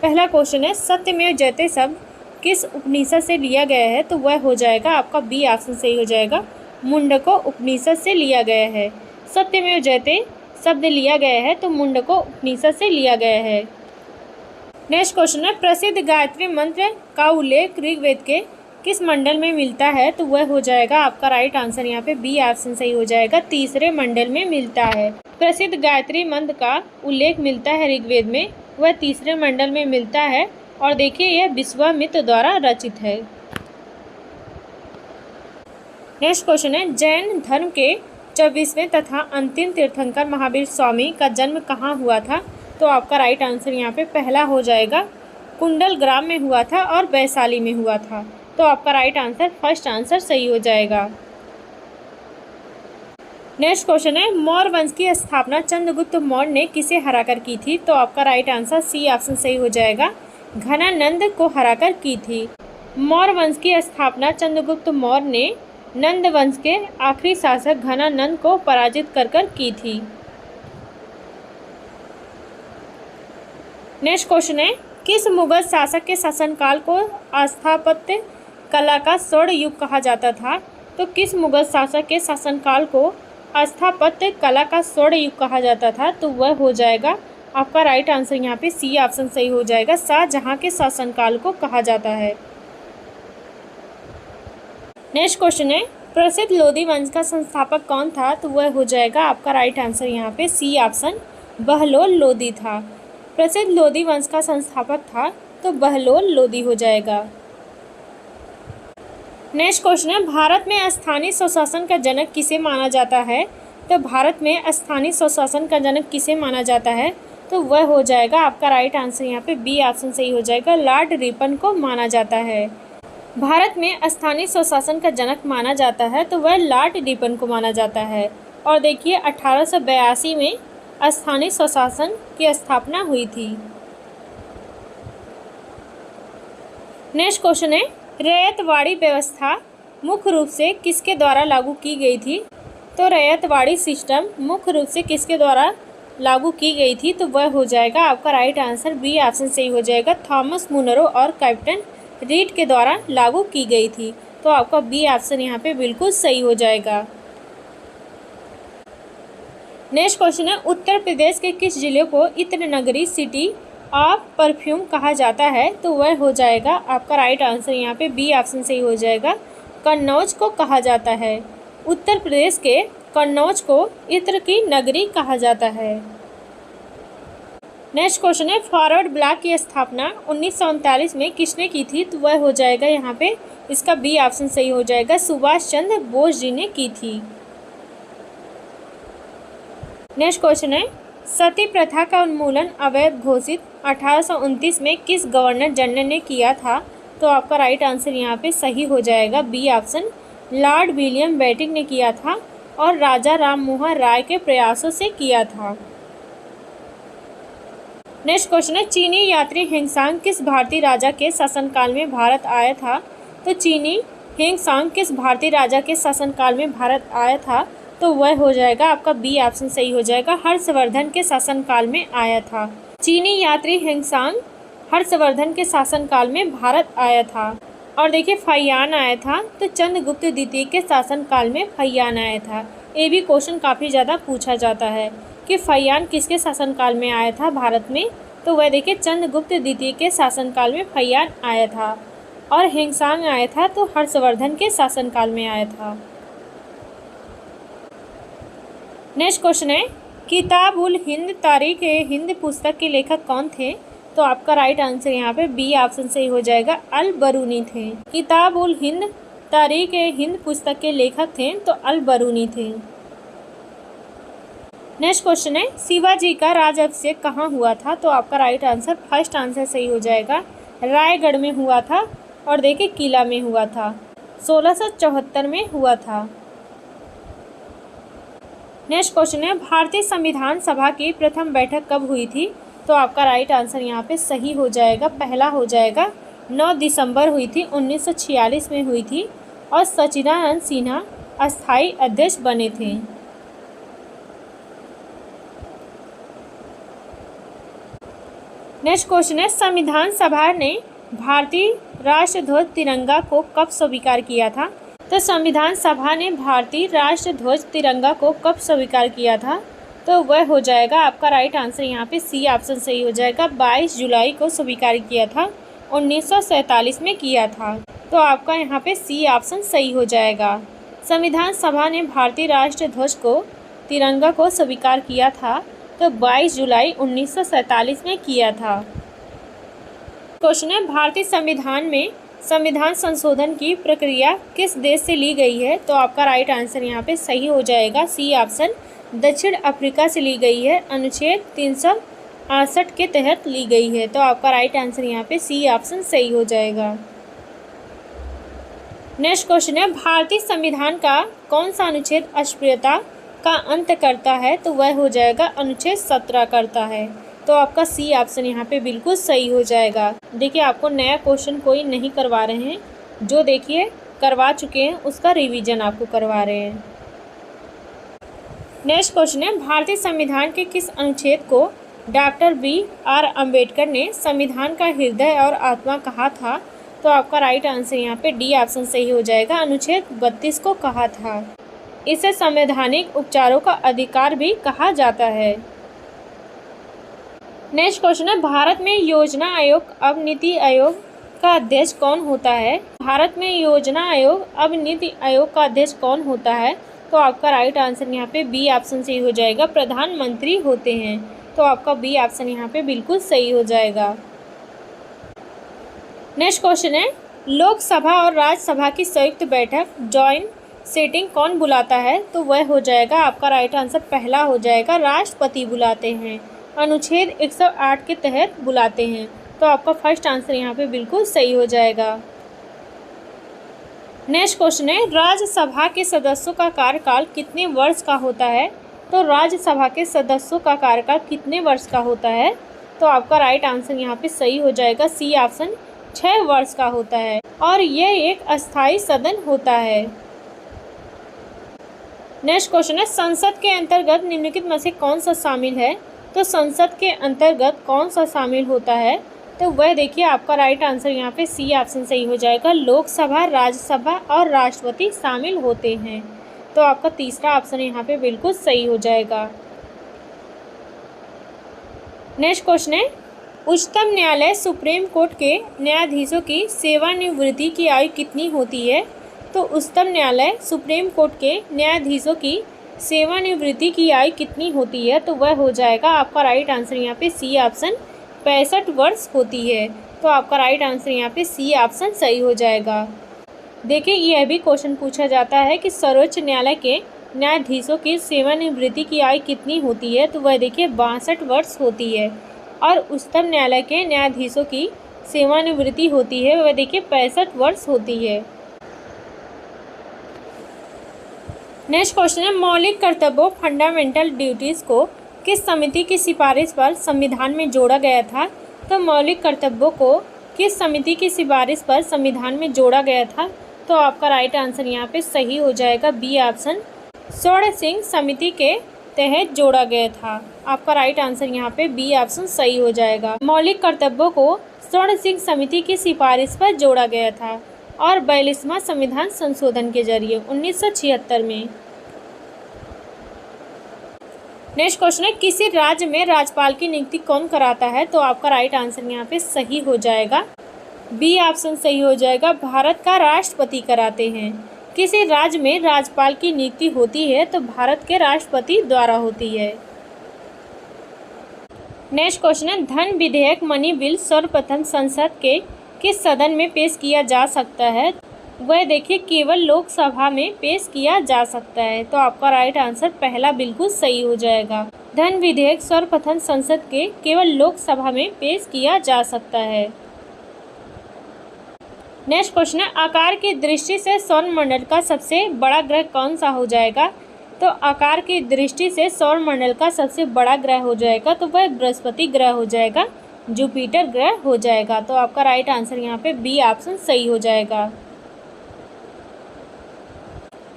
पहला क्वेश्चन है सत्यमेव जयते शब्द किस उपनिषद से लिया गया है, तो वह हो जाएगा आपका बी ऑप्शन सही हो जाएगा, मुंडको उपनिषद से लिया गया है। सत्यमेव जयते शब्द लिया गया है तो मुंडको उपनिषद से लिया गया है। नेक्स्ट क्वेश्चन है प्रसिद्ध गायत्री मंत्र का उल्लेख ऋग्वेद के किस मंडल में मिलता है, तो वह हो जाएगा आपका राइट आंसर यहाँ पे बी ऑप्शन सही हो जाएगा, तीसरे मंडल में मिलता है। प्रसिद्ध गायत्री मंत्र का उल्लेख मिलता है ऋग्वेद में, वह तीसरे मंडल में मिलता है और देखिए यह विश्वामित्र द्वारा रचित है। नेक्स्ट क्वेश्चन है जैन धर्म के 24वें तथा अंतिम तीर्थंकर महावीर स्वामी का जन्म कहाँ हुआ था, तो आपका राइट आंसर यहाँ पे पहला हो जाएगा कुंडल ग्राम में हुआ था और वैशाली में हुआ था, तो आपका राइट आंसर फर्स्ट आंसर सही हो जाएगा। नेक्स्ट क्वेश्चन है मौर्य वंश की स्थापना चंद्रगुप्त मौर्य ने किसे हराकर की थी, तो आपका राइट आंसर सी ऑप्शन सही हो जाएगा, घनानंद को हराकर की थी। मौर्य वंश की स्थापना चंद्रगुप्त मौर्य ने नंद वंश के आखिरी शासक घनानंद को पराजित कर की थी। नेक्स्ट क्वेश्चन है किस मुगल शासक के शासनकाल को स्थापत्य कला का स्वर्ण युग कहा जाता था, तो किस मुगल शासक के शासनकाल को स्थापत्य कला का स्वर्ण युग कहा जाता था, तो वह हो जाएगा आपका राइट आंसर यहाँ पे सी ऑप्शन सही हो जाएगा, शाहजहां के शासनकाल को कहा जाता है। नेक्स्ट क्वेश्चन है प्रसिद्ध लोधी वंश का संस्थापक कौन था, तो वह हो जाएगा आपका राइट आंसर यहाँ पे सी ऑप्शन बहलोल लोधी था। प्रसिद्ध लोधी वंश का संस्थापक था तो बहलोल लोधी हो जाएगा। नेक्स्ट क्वेश्चन है भारत में स्थानीय स्वशासन का जनक किसे माना जाता है, तो भारत में स्थानीय स्वशासन का जनक किसे माना जाता है, तो वह हो जाएगा आपका राइट आंसर यहाँ पे बी ऑप्शन सही हो जाएगा, लॉर्ड रिपन को माना जाता है। भारत में स्थानीय स्वशासन का जनक माना जाता है तो वह लॉर्ड रिपन को माना जाता है। और देखिए 1882 में स्थानीय स्वशासन की स्थापना हुई थी। नेक्स्ट क्वेश्चन है रैयतवाड़ी व्यवस्था मुख्य रूप से किसके द्वारा लागू की गई थी, तो रैयतवाड़ी सिस्टम मुख्य रूप से किसके द्वारा लागू की गई थी, तो वह हो जाएगा आपका राइट आंसर बी ऑप्शन सही हो जाएगा, थॉमस मुनरो और कैप्टन रीड के द्वारा लागू की गई थी, तो आपका बी ऑप्शन यहाँ पे बिल्कुल सही हो जाएगा। नेक्स्ट क्वेश्चन है उत्तर प्रदेश के किस जिले को इत्र नगरी सिटी ऑफ परफ्यूम कहा जाता है, तो वह हो जाएगा आपका राइट आंसर यहाँ पे बी ऑप्शन सही हो जाएगा, कन्नौज को कहा जाता है। उत्तर प्रदेश के कन्नौज को इत्र की नगरी कहा जाता है। नेक्स्ट क्वेश्चन है फॉरवर्ड ब्लॉक की स्थापना 1939 में किसने की थी, तो वह हो जाएगा यहाँ पे इसका बी ऑप्शन सही हो जाएगा, सुभाष चंद्र बोस जी ने की थी। नेक्स्ट क्वेश्चन है सती प्रथा का उन्मूलन अवैध घोषित 1829 में किस गवर्नर जनरल ने किया था, तो आपका राइट आंसर यहाँ पे सही हो जाएगा, B option Lord William Bentinck ने किया था और राजा राम मोहन राय के प्रयासों से किया था। नेक्स्ट क्वेश्चन है चीनी यात्री हिंगसांग किस भारतीय राजा के शासनकाल में भारत आया था, तो चीनी हिंगसांग किस भारतीय राजा के शासनकाल में भारत आया था, तो वह हो जाएगा आपका बी ऑप्शन सही हो जाएगा, हर्षवर्धन के शासनकाल में आया था। चीनी यात्री हिंगसांग हर्षवर्धन के शासनकाल में भारत आया था। और देखिए फैयान आया था, तो चंद्रगुप्त द्वितीय के शासनकाल में फैयान आया था। ये भी क्वेश्चन काफ़ी ज़्यादा पूछा जाता है कि फैयान किसके शासनकाल में आया था भारत में, तो वह देखिए चंद्रगुप्त द्वितीय के शासनकाल में फैयान आया था और हिंगसांग आया था तो हर्षवर्धन के शासनकाल में आया था। नेक्स्ट क्वेश्चन है किताब उल हिंद तारीख हिंद पुस्तक के लेखक कौन थे, तो आपका राइट आंसर यहाँ पे बी ऑप्शन सही हो जाएगा, अल बरूनी थे। किताब उल हिंद तारीख हिंद पुस्तक के लेखक थे तो अल बरूनी थे। नेक्स्ट क्वेश्चन है शिवाजी का राजाभिषेक कहाँ हुआ था, तो आपका राइट आंसर फर्स्ट आंसर सही हो जाएगा, रायगढ़ में हुआ था और देखिए किला में हुआ था, 1674 में हुआ था। नेक्स्ट क्वेश्चन है भारतीय संविधान सभा की प्रथम बैठक कब हुई थी, तो आपका राइट आंसर यहाँ पे सही हो जाएगा, पहला हो जाएगा 9 दिसंबर हुई थी, 1946 में हुई थी और सच्चिदानंद सिन्हा अस्थायी अध्यक्ष बने थे। नेक्स्ट क्वेश्चन है, संविधान सभा ने भारतीय राष्ट्रध्वज तिरंगा को कब स्वीकार किया था? तो संविधान सभा ने भारतीय राष्ट्रध्वज तिरंगा को कब स्वीकार किया था? तो वह हो जाएगा आपका राइट आंसर यहाँ पे सी ऑप्शन सही हो जाएगा। 22 जुलाई को स्वीकार किया था, 1947 में किया था। तो आपका यहाँ पे सी ऑप्शन सही हो जाएगा। संविधान सभा ने भारतीय राष्ट्रध्वज को तिरंगा को स्वीकार किया था तो 22 जुलाई 1947 में किया था। क्वेश्चन है, भारतीय संविधान में संविधान संशोधन की प्रक्रिया किस देश से ली गई है? तो आपका राइट आंसर यहाँ पे सही हो जाएगा सी ऑप्शन, दक्षिण अफ्रीका से ली गई है। अनुच्छेद 368 के तहत ली गई है। तो आपका राइट आंसर यहाँ पे सी ऑप्शन सही हो जाएगा। नेक्स्ट क्वेश्चन है, भारतीय संविधान का कौन सा अनुच्छेद अस्पृश्यता का अंत करता है? तो वह हो जाएगा अनुच्छेद 17 करता है। तो आपका सी ऑप्शन यहाँ पे बिल्कुल सही हो जाएगा। देखिए, आपको नया क्वेश्चन कोई नहीं करवा रहे हैं, जो देखिए करवा चुके हैं उसका रिवीजन आपको करवा रहे हैं। नेक्स्ट क्वेश्चन है, भारतीय संविधान के किस अनुच्छेद को डॉक्टर BR अम्बेडकर ने संविधान का हृदय और आत्मा कहा था? तो आपका राइट आंसर यहाँ पे डी ऑप्शन सही हो जाएगा, अनुच्छेद 32 को कहा था। इसे संवैधानिक उपचारों का अधिकार भी कहा जाता है। नेक्स्ट क्वेश्चन है, भारत में योजना आयोग अब नीति आयोग का अध्यक्ष कौन होता है? भारत में योजना आयोग अब नीति आयोग का अध्यक्ष कौन होता है? तो आपका राइट आंसर यहाँ पे बी ऑप्शन सही हो जाएगा, प्रधानमंत्री होते हैं। तो आपका बी ऑप्शन यहाँ पे बिल्कुल सही हो जाएगा। नेक्स्ट क्वेश्चन है, लोकसभा और राज्यसभा की संयुक्त बैठक जॉइंट सिटिंग कौन बुलाता है? तो वह हो जाएगा आपका राइट आंसर पहला हो जाएगा, राष्ट्रपति बुलाते हैं। अनुच्छेद 108 के तहत बुलाते हैं। तो आपका फर्स्ट आंसर यहाँ पे बिल्कुल सही हो जाएगा। नेक्स्ट क्वेश्चन है, राज्यसभा के सदस्यों का कार्यकाल कितने वर्ष का होता है? तो राज्यसभा के सदस्यों का कार्यकाल कितने वर्ष का होता है? तो आपका राइट आंसर यहाँ पे सही हो जाएगा, सी ऑप्शन 6 वर्ष का होता है और यह एक अस्थायी सदन होता है। नेक्स्ट क्वेश्चन है, संसद के अंतर्गत निम्नलिखित में से कौन सा शामिल है? तो संसद के अंतर्गत कौन सा शामिल होता है? तो वह देखिए आपका राइट आंसर यहाँ पे सी ऑप्शन सही हो जाएगा, लोकसभा, राज्यसभा और राष्ट्रपति शामिल होते हैं। तो आपका तीसरा ऑप्शन यहाँ पे बिल्कुल सही हो जाएगा। नेक्स्ट क्वेश्चन है, उच्चतम न्यायालय सुप्रीम कोर्ट के न्यायाधीशों की सेवानिवृत्ति की आयु कितनी होती है? तो उच्चतम न्यायालय सुप्रीम कोर्ट के न्यायाधीशों की सेवानिवृत्ति की आयु कितनी होती है? तो वह हो जाएगा आपका राइट आंसर यहाँ पे सी ऑप्शन 65 वर्ष होती है। तो आपका राइट आंसर यहाँ पे सी ऑप्शन सही हो जाएगा। देखिए, यह भी क्वेश्चन पूछा जाता है कि सर्वोच्च न्यायालय के न्यायाधीशों की सेवानिवृत्ति की आयु कितनी होती है? तो वह देखिए 62 वर्ष होती है और उच्चतम न्यायालय के न्यायाधीशों की सेवानिवृत्ति होती है वह देखिए 65 वर्ष होती है। नेक्स्ट क्वेश्चन है, मौलिक कर्तव्यों फंडामेंटल ड्यूटीज़ को किस समिति की सिफारिश पर संविधान में जोड़ा गया था? तो मौलिक कर्तव्यों को किस समिति की सिफारिश पर संविधान में जोड़ा गया था? तो आपका राइट आंसर यहाँ पे सही हो जाएगा, बी ऑप्शन, स्वर्ण सिंह समिति के तहत जोड़ा गया था। आपका राइट आंसर यहाँ पे बी ऑप्शन सही हो जाएगा। मौलिक कर्तव्यों को स्वर्ण सिंह समिति की सिफारिश पर जोड़ा गया था और 42वां संविधान संशोधन के जरिए 1976 में। नेक्स्ट क्वेश्चन है, किसी राज्य में राज्यपाल की नियुक्ति कौन कराता है? तो आपका राइट आंसर यहाँ पे सही हो जाएगा, बी ऑप्शन सही हो जाएगा, भारत का राष्ट्रपति कराते हैं। किसी राज्य में राज्यपाल की नियुक्ति होती है तो भारत के राष्ट्रपति द्वारा होती है। नेक्स्ट क्वेश्चन है, धन विधेयक मनी बिल सर्वप्रथम संसद के किस सदन में पेश किया जा सकता है? वह देखिए केवल लोकसभा में पेश किया जा सकता है। तो आपका राइट आंसर पहला बिल्कुल सही हो जाएगा, धन विधेयक सर्वप्रथम संसद के केवल लोकसभा में पेश किया जा सकता है। नेक्स्ट क्वेश्चन है, आकार की दृष्टि से सौरमंडल का सबसे बड़ा ग्रह कौन सा हो जाएगा? तो आकार की दृष्टि से सौरमंडल का सबसे बड़ा ग्रह हो जाएगा तो वह बृहस्पति ग्रह हो जाएगा, जुपिटर ग्रह हो जाएगा। तो आपका राइट आंसर यहाँ पे बी ऑप्शन सही हो जाएगा।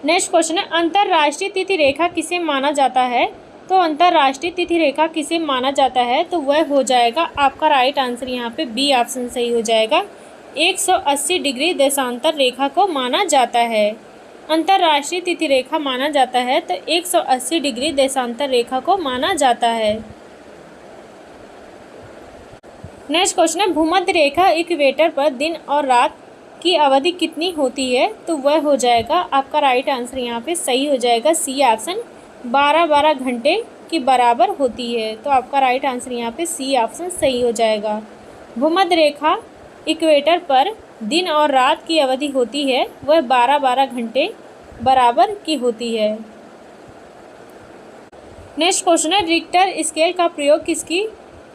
नेक्स्ट क्वेश्चन है, अंतर्राष्ट्रीय तिथि रेखा किसे माना जाता है? तो अंतर्राष्ट्रीय तिथि रेखा किसे माना जाता है, तो वह हो जाएगा आपका राइट आंसर यहाँ पे बी ऑप्शन सही हो जाएगा। 180 डिग्री देशांतर रेखा को माना जाता है। अंतर्राष्ट्रीय तिथि रेखा माना जाता है तो 180 डिग्री देशांतर रेखा को माना जाता है। नेक्स्ट क्वेश्चन है, भूमध्य रेखा इक्वेटर पर दिन और रात की अवधि कितनी होती है, तो वह हो जाएगा आपका राइट आंसर यहाँ पे सही हो जाएगा सी ऑप्शन 12 घंटे के बराबर होती है। तो आपका राइट आंसर यहाँ पे सी ऑप्शन सही हो जाएगा। भूमध्य रेखा इक्वेटर पर दिन और रात की अवधि होती है वह 12 घंटे बराबर की होती है। नेक्स्ट क्वेश्चन है, रिक्टर स्केल का प्रयोग किसकी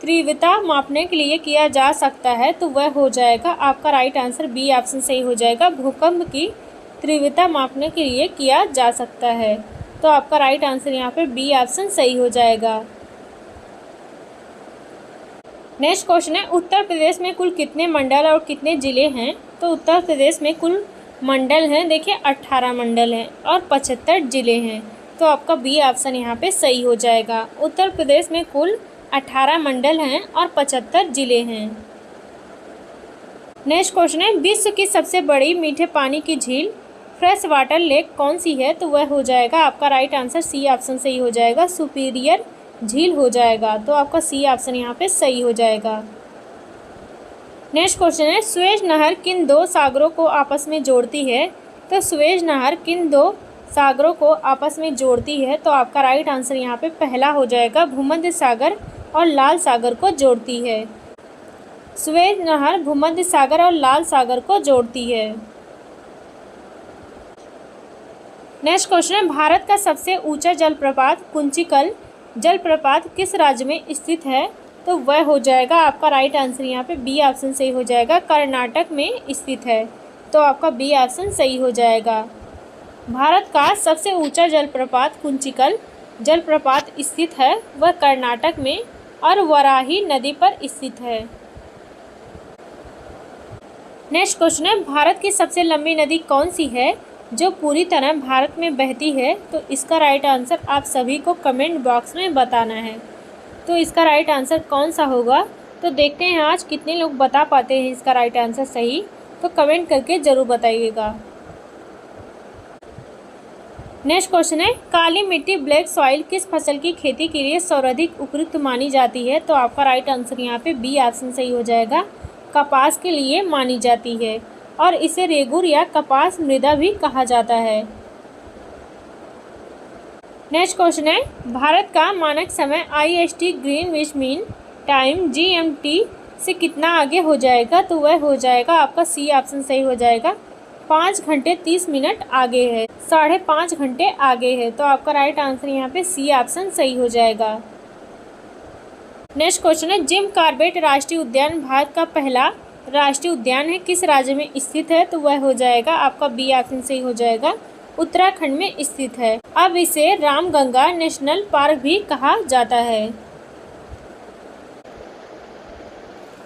तीव्रता मापने के लिए किया जा सकता है, तो वह हो जाएगा आपका राइट आंसर बी ऑप्शन सही हो जाएगा। भूकंप की तीव्रता मापने के लिए किया जा सकता है। तो आपका राइट आंसर यहाँ पे बी ऑप्शन सही हो जाएगा। नेक्स्ट क्वेश्चन है, उत्तर प्रदेश में कुल कितने मंडल और कितने ज़िले हैं, तो उत्तर प्रदेश में कुल मंडल हैं देखिए 18 मंडल हैं और 75 ज़िले हैं। तो आपका बी ऑप्शन यहाँ पे सही हो जाएगा। उत्तर प्रदेश में कुल 18 मंडल हैं और 75 ज़िले हैं। नेक्स्ट क्वेश्चन है, विश्व की सबसे बड़ी मीठे पानी की झील फ्रेश वाटर लेक कौन सी है, तो वह हो जाएगा आपका राइट आंसर सी ऑप्शन सही हो जाएगा, सुपीरियर झील हो जाएगा। तो आपका सी ऑप्शन यहाँ पे सही हो जाएगा। नेक्स्ट क्वेश्चन है, सुएज नहर किन दो सागरों को आपस में जोड़ती है, तो सुएज नहर किन दो सागरों को आपस में जोड़ती है, तो आपका राइट आंसर यहाँ पे पहला हो जाएगा, भूमध्य सागर और लाल सागर को जोड़ती है। सुएज नहर भूमध्य सागर और लाल सागर को जोड़ती है। नेक्स्ट क्वेश्चन है, भारत का सबसे ऊंचा जलप्रपात कुंचिकल जलप्रपात किस राज्य में स्थित है, तो वह हो जाएगा आपका राइट आंसर यहाँ पे बी ऑप्शन सही हो जाएगा, कर्नाटक में स्थित है। तो आपका बी ऑप्शन सही हो जाएगा। भारत का सबसे ऊंचा जलप्रपात कुंचिकल जलप्रपात स्थित है वह कर्नाटक में और वराही नदी पर स्थित है। नेक्स्ट क्वेश्चन है, भारत की सबसे लंबी नदी कौन सी है जो पूरी तरह भारत में बहती है, तो इसका राइट आंसर आप सभी को कमेंट बॉक्स में बताना है। तो इसका राइट आंसर कौन सा होगा, तो देखते हैं आज कितने लोग बता पाते हैं इसका राइट आंसर सही, तो कमेंट करके ज़रूर बताइएगा। नेक्स्ट क्वेश्चन है, काली मिट्टी ब्लैक सॉइल किस फसल की खेती के लिए सर्वाधिक उपयुक्त मानी जाती है, तो आपका राइट आंसर यहाँ पे बी ऑप्शन सही हो जाएगा, कपास के लिए मानी जाती है और इसे रेगुर या कपास मृदा भी कहा जाता है। नेक्स्ट क्वेश्चन है, भारत का मानक समय IST Greenwich mean time GMT से कितना आगे हो जाएगा, तो वह हो जाएगा आपका सी ऑप्शन सही हो जाएगा, 5 घंटे 30 मिनट आगे है, 5.5 घंटे आगे है। तो आपका राइट आंसर यहाँ पे सी ऑप्शन सही हो जाएगा। नेक्स्ट क्वेश्चन है, जिम कॉर्बेट राष्ट्रीय उद्यान भारत का पहला राष्ट्रीय उद्यान है किस राज्य में स्थित है, तो वह हो जाएगा आपका बी ऑप्शन सही हो जाएगा, उत्तराखंड में स्थित है। अब इसे रामगंगा नेशनल पार्क भी कहा जाता है।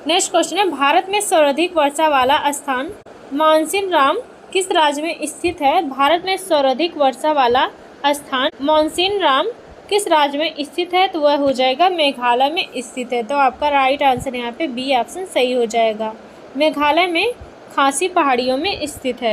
नेक्स्ट क्वेश्चन है, भारत में सर्वाधिक वर्षा वाला स्थान मानसीनराम किस राज्य में स्थित है, भारत में सर्वाधिक वर्षा वाला स्थान मानसीनराम किस राज्य में स्थित है, तो वह हो जाएगा मेघालय में स्थित है। तो आपका राइट आंसर यहाँ पे बी ऑप्शन सही हो जाएगा, मेघालय में खासी पहाड़ियों में स्थित है।